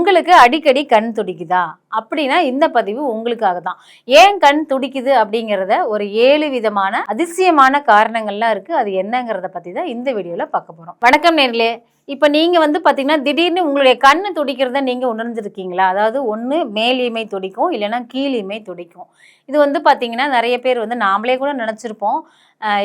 உங்களுக்கு அடிக்கடி கண் துடிக்குதா அப்படின்னா இந்த பதிவு உங்களுக்காக தான். ஏன் கண் துடிக்குது அப்படிங்கிறத ஒரு 7 விதமான அதிசயமான காரணங்கள்லாம் இருக்கு. அது என்னங்கிறத பத்தி தான் இந்த வீடியோல பார்க்க போறோம். வணக்கம் நேர்களே. இப்ப நீங்க பாத்தீங்கன்னா திடீர்னு உங்களுடைய கண்ணு துடிக்கிறத நீங்க உணர்ந்திருக்கீங்களா? அதாவது ஒண்ணு மேல் இமை துடிக்கும், இல்லைன்னா கீழ் இமை துடிக்கும். இது பாத்தீங்கன்னா நிறைய பேர் நாமளே கூட நினைச்சிருப்போம்.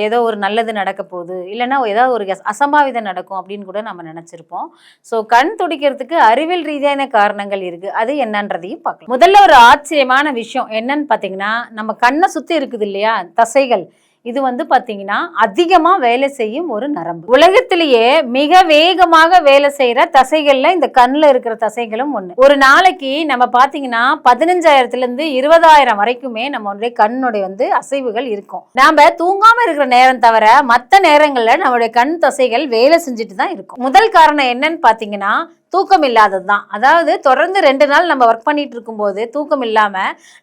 ஏதோ ஒரு நல்லது நடக்க போகுது, இல்லைன்னா ஏதாவது ஒரு அசம்பாவிதம் நடக்கும் அப்படின்னு கூட நம்ம நினைச்சிருப்போம். ஸோ கண் துடிக்கிறதுக்கு அறிவியல் ரீதியான காரணங்கள் இருக்கு. அது என்னன்றதையும் பார்க்கலாம். முதல்ல ஒரு ஆச்சரியமான விஷயம் என்னன்னு பார்த்தீங்கன்னா, நம்ம கண்ணை சுற்றி இருக்குது இல்லையா தசைகள், இது பாத்தீங்கன்னா அதிகமா வேலை செய்யும் ஒரு நரம்பு. உலகத்திலேயே மிக வேகமாக வேலை செய்யற தசைகள்ல இந்த கண்ணுல இருக்கிற தசைகளும் ஒண்ணு. ஒரு நாளைக்கு நம்ம பாத்தீங்கன்னா 15,000 இருந்து 20,000 வரைக்குமே நம்மளுடைய கண்ணுடைய அசைவுகள் இருக்கும். நாம தூங்காம இருக்கிற நேரம் தவிர மற்ற நேரங்கள்ல நம்மளுடைய கண் தசைகள் வேலை செஞ்சுட்டு தான் இருக்கும். முதல் காரணம் என்னன்னு பாத்தீங்கன்னா தூக்கம் இல்லாதது தான். அதாவது தொடர்ந்து 2 நாள் நம்ம ஒர்க் பண்ணிட்டு இருக்கும்போது தூக்கம் இல்லாம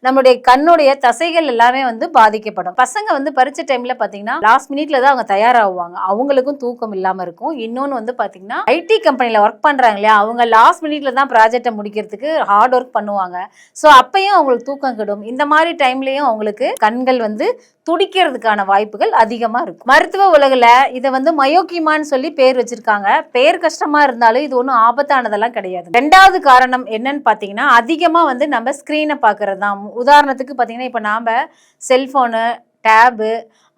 நம்மளுடைய கண்ணுடைய தசைகள் எல்லாமே பாதிக்கப்படும். பசங்க பரீட்சை டைம்ல பாத்தீங்கன்னா லாஸ்ட் மினிட்ல தான் அவங்க தயாராகுவாங்க. அவங்களுக்கும் தூக்கம் இல்லாம இருக்கும். இன்னொன்னு பாத்தீங்கன்னா ஐடி கம்பெனில ஒர்க் பண்றாங்க இல்லையா, அவங்க லாஸ்ட் மினிட்ல தான் ப்ராஜெக்டை முடிக்கிறதுக்கு ஹார்ட் ஒர்க் பண்ணுவாங்க. ஸோ அப்பயும் அவங்களுக்கு தூக்கம் கெடும். இந்த மாதிரி டைம்லயும் அவங்களுக்கு கண்கள் துடிக்கிறதுக்கான வாய்ப்புகள் அதிகமா இருக்கும். மருத்துவ உலகில் இதை மயோக்கியமான்னு சொல்லி பேர் வச்சிருக்காங்க. பேர் கஷ்டமா இருந்தாலும் இது ஒன்றும் ஆபத்தானதெல்லாம் கிடையாது. 2வது காரணம் என்னன்னு பாத்தீங்கன்னா அதிகமா நம்ம ஸ்கிரீனை பாக்குறது தான். உதாரணத்துக்கு பாத்தீங்கன்னா இப்ப நாம செல்போனு, டேபு,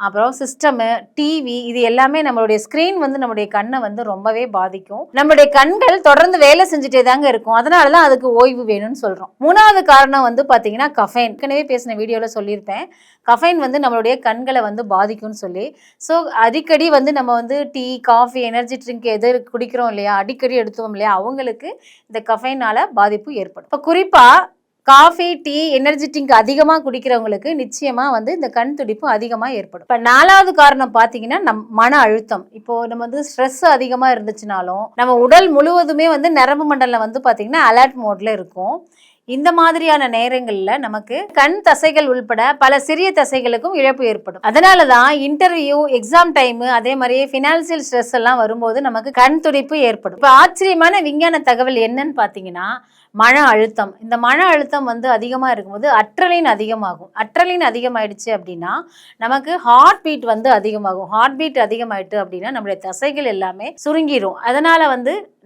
அப்புறம் சிஸ்டமு, டிவி, இது எல்லாமே நம்மளுடைய ஸ்கிரீன் நம்மளுடைய கண்ணை ரொம்பவே பாதிக்கும். நம்மளுடைய கண்கள் தொடர்ந்து வேலை செஞ்சுட்டே தாங்க இருக்கும். அதனாலதான் அதுக்கு ஓய்வு வேணும்னு சொல்றோம். 3வது காரணம் பாத்தீங்கன்னா கஃபைன். ஏற்கனவே பேசின வீடியோல சொல்லியிருப்பேன். கஃபைன் நம்மளுடைய கண்களை பாதிக்கும்னு சொல்லி. ஸோ அடிக்கடி நம்ம டீ, காஃபி, எனர்ஜி ட்ரிங்க் எது குடிக்கிறோம் இல்லையா, அடிக்கடி எடுத்துவோம் இல்லையா, அவங்களுக்கு இந்த கஃபைனால பாதிப்பு ஏற்படும். இப்போ குறிப்பா காஃபி, டீ, எனர்ஜி ட்ரிங்க் அதிகமாக குடிக்கிறவங்களுக்கு நிச்சயமா இந்த கண் துடிப்பு அதிகமாக ஏற்படும். இப்போ 4வது காரணம் பார்த்தீங்கன்னா மன அழுத்தம். இப்போ நம்ம ஸ்ட்ரெஸ் அதிகமாக இருந்துச்சுனாலும் நம்ம உடல் முழுவதுமே நரம்பு மண்டலம் பார்த்தீங்கன்னா அலர்ட் மோட்ல இருக்கும். இந்த மாதிரியான நேரங்கள்ல நமக்கு கண் தசைகள் உள்பட பல சிறிய தசைகளுக்கும் இழப்பு ஏற்படும். அதனாலதான் இன்டர்வியூ, எக்ஸாம் டைம், அதே மாதிரி பினான்சியல் ஸ்ட்ரெஸ் எல்லாம் வரும்போது நமக்கு கண் துடிப்பு ஏற்படும். இப்ப ஆச்சரியமான விஞ்ஞான தகவல் என்னன்னு பாத்தீங்கன்னா மன அழுத்தம். இந்த மன அழுத்தம் அதிகமா இருக்கும்போது அட்ரலின் அதிகமாகும். அட்ரலின் அதிகமாயிடுச்சு அப்படின்னா நமக்கு ஹார்ட் பீட் அதிகமாகும். ஹார்ட் பீட் அதிகமாயிட்டு அப்படின்னா நம்மளுடைய தசைகள் எல்லாமே சுருங்கிரும். அதனால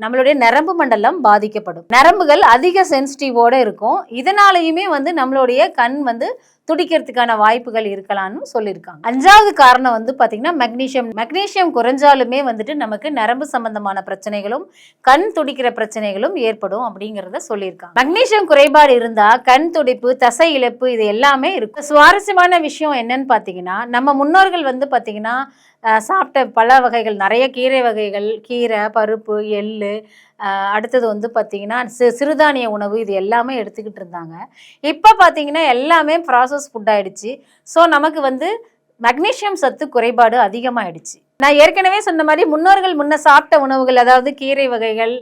நம்மளுடைய நரம்பு மண்டலம் பாதிக்கப்படும். நரம்புகள் அதிக சென்சிட்டிவோட இருக்கும். இதனாலையுமே நம்மளுடைய கண் துடிக்கிறதுக்கான வாய்ப்புகள் இருக்கலாம்னு சொல்லியிருக்காங்க. 5வது காரணம் பாத்தீங்கன்னா மெக்னீசியம். மெக்னீசியம் குறைஞ்சாலுமே நமக்கு நரம்பு சம்பந்தமான பிரச்சனைகளும் கண் துடிக்கிற பிரச்சனைகளும் ஏற்படும் அப்படிங்கறத சொல்லியிருக்காங்க. மெக்னீசியம் குறைபாடு இருந்தா கண் துடிப்பு, தசை இழப்பு, இது எல்லாமே இருக்கு. சுவாரஸ்யமான விஷயம் என்னன்னு பாத்தீங்கன்னா நம்ம முன்னோர்கள் பாத்தீங்கன்னா சாப்பிட்ட பல வகைகள், நிறைய கீரை வகைகள், கீரை, பருப்பு, எள்ளு, அடுத்தது பார்த்தீங்கன்னா சிறுதானிய உணவு, இது எல்லாமே எடுத்துக்கிட்டு இருந்தாங்க. இப்போ பார்த்தீங்கன்னா எல்லாமே ப்ராசஸ் ஃபுட் ஆயிடுச்சு. ஸோ நமக்கு மெக்னீசியம் சத்து குறைபாடு அதிகமாகிடுச்சு. நான் ஏற்கனவே சொன்ன மாதிரி முன்னோர்கள் முன்ன சாப்பிட்ட உணவுகள், அதாவது கீரை வகைகள்,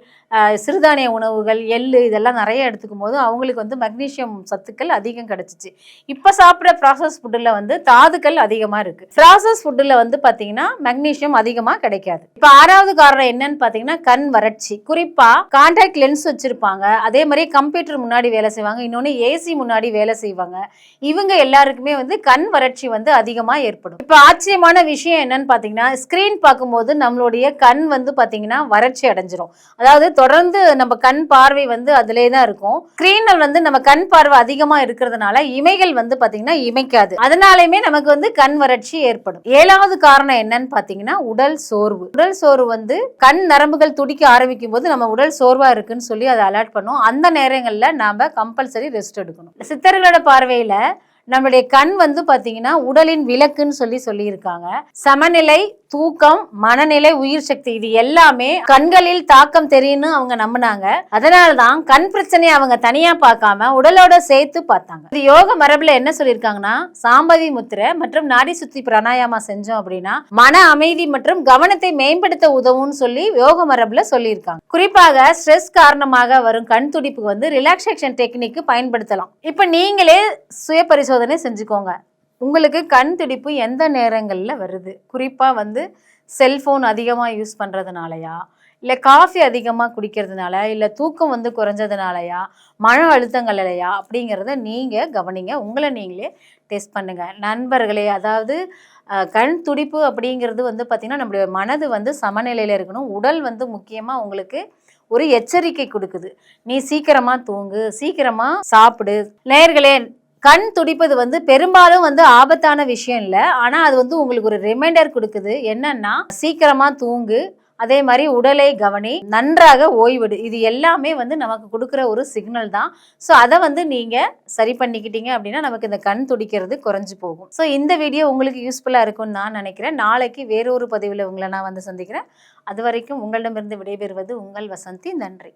சிறுதானிய உணவுகள், எள்ளு, இதெல்லாம் நிறைய எடுத்துக்கும் போது அவங்களுக்கு மெக்னீசியம் சத்துக்கள் அதிகம் கிடைச்சிச்சு. இப்போ சாப்பிட்ற ப்ராசஸ் ஃபுட்டில் தாதுக்கள் அதிகமாக இருக்கு. ப்ராசஸ் ஃபுட்டில் பார்த்தீங்கன்னா மெக்னீசியம் அதிகமாக கிடைக்காது. இப்போ 6வது காரணம் என்னன்னு பார்த்தீங்கன்னா கண் வறட்சி. குறிப்பாக கான்டாக்ட் லென்ஸ் வச்சிருப்பாங்க, அதே மாதிரி கம்ப்யூட்டர் முன்னாடி வேலை செய்வாங்க, இன்னொன்று ஏசி முன்னாடி வேலை செய்வாங்க. இவங்க எல்லாருக்குமே கண் வறட்சி அதிகமாக ஏற்படும். இப்போ ஆச்சரியமான விஷயம் என்னன்னு பார்த்தீங்கன்னா ஸ்கிரீன் பார்க்கும்போது நம்மளுடைய கண் பார்த்தீங்கன்னா வறட்சி அடைஞ்சிரும். அதாவது தொடர்ந்து நம்ம கண் பார்வை அதிலே தான் இருக்கும். ஸ்கிரீனில் நம்ம கண் பார்வை அதிகமா இருக்கிறதுனால இமைகள் பார்த்தீங்கன்னா இமைக்காது. அதனாலுமே நமக்கு கண் வறட்சி ஏற்படும். 7வது காரணம் என்னன்னு பார்த்தீங்கன்னா உடல் சோர்வு. உடல் சோர்வு கண் நரம்புகள் துடிக்க ஆரம்பிக்கும் போது நம்ம உடல் சோர்வா இருக்குன்னு சொல்லி அதை அலர்ட் பண்ணும். அந்த நேரங்களில் நாம கம்பல்சரி ரெஸ்ட் எடுக்கணும். சித்தர்களோட பார்வையில நம்மளுடைய கண் பார்த்தீங்கன்னா உடலின் விளக்குன்னு சொல்லியிருக்காங்க. சமநிலை, தூக்கம், மனநிலை, உயிர் சக்தி, இது எல்லாமே கண்களில் தாக்கம் தெரியும்னு அவங்க நம்பினாங்க. அதனாலதான் கண் பிரச்சனையை அவங்க தனியா பார்க்காம உடலோட சேர்த்து பார்த்தாங்க. இது யோக மரபுல என்ன சொல்லியிருக்காங்கன்னா சாம்பவி முத்திரை மற்றும் நாடி சுத்தி பிராணாயாமா செஞ்சோம் அப்படின்னா மன அமைதி மற்றும் கவனத்தை மேம்படுத்த உதவும்னு சொல்லி யோக மரபுல சொல்லியிருக்காங்க. குறிப்பாக ஸ்ட்ரெஸ் காரணமாக வரும் கண் துடிப்புக்கு ரிலாக்ஸேஷன் டெக்னிக் பயன்படுத்தலாம். இப்ப நீங்களே சுய பரிசோதனை செஞ்சுக்கோங்க. உங்களுக்கு கண் துடிப்பு எந்த நேரங்களில் வருது? குறிப்பாக செல்ஃபோன் அதிகமாக யூஸ் பண்ணுறதுனாலயா, இல்லை காஃபி அதிகமாக குடிக்கிறதுனால, இல்லை தூக்கம் வந்து குறைஞ்சதுனாலயா, மன அழுத்தங்கள்லையா அப்படிங்கிறத நீங்கள் கவனிங்க. உங்களை நீங்களே டெஸ்ட் பண்ணுங்க. நண்பர்களே, அதாவது கண் துடிப்பு அப்படிங்கிறது வந்து பார்த்திங்கன்னா, நம்மளுடைய மனது வந்து சமநிலையில் இருக்கணும். உடல் வந்து முக்கியமாக உங்களுக்கு ஒரு எச்சரிக்கை கொடுக்குது. நீ சீக்கிரமா தூங்கு, சீக்கிரமா சாப்பிடு. நேயர்களே, கண் துடிப்பது வந்து பெரும்பாலும் வந்து ஆபத்தான விஷயம் இல்ல. ஆனா அது வந்து உங்களுக்கு ஒரு ரிமைண்டர் குடுக்குது. என்னன்னா, சீக்கிரமா தூங்கு. அதே மாரி உடலை கவனி, நன்றாக ஓய்வெடு. இது எல்லாமே வந்து நமக்கு குடுக்குற ஒரு சிக்னல் தான். ஸோ அத வந்து நீங்க சரி பண்ணிக்கிட்டீங்க அப்டின்னா, நமக்கு இந்த கண் துடிக்கிறது குறைஞ்சு போகும். ஸோ இந்த வீடியோ உங்களுக்கு யூஸ்ஃபுல்லா இருக்கும்னு நான் நினைக்கிறேன். நாளைக்கு வேறொரு பதிவுல உங்கள நான் வந்து சந்திக்கிறேன். அதுவரைக்கும் உங்களிடமிருந்து விடைபெறுவது உங்கள் வசந்தி. நன்றி.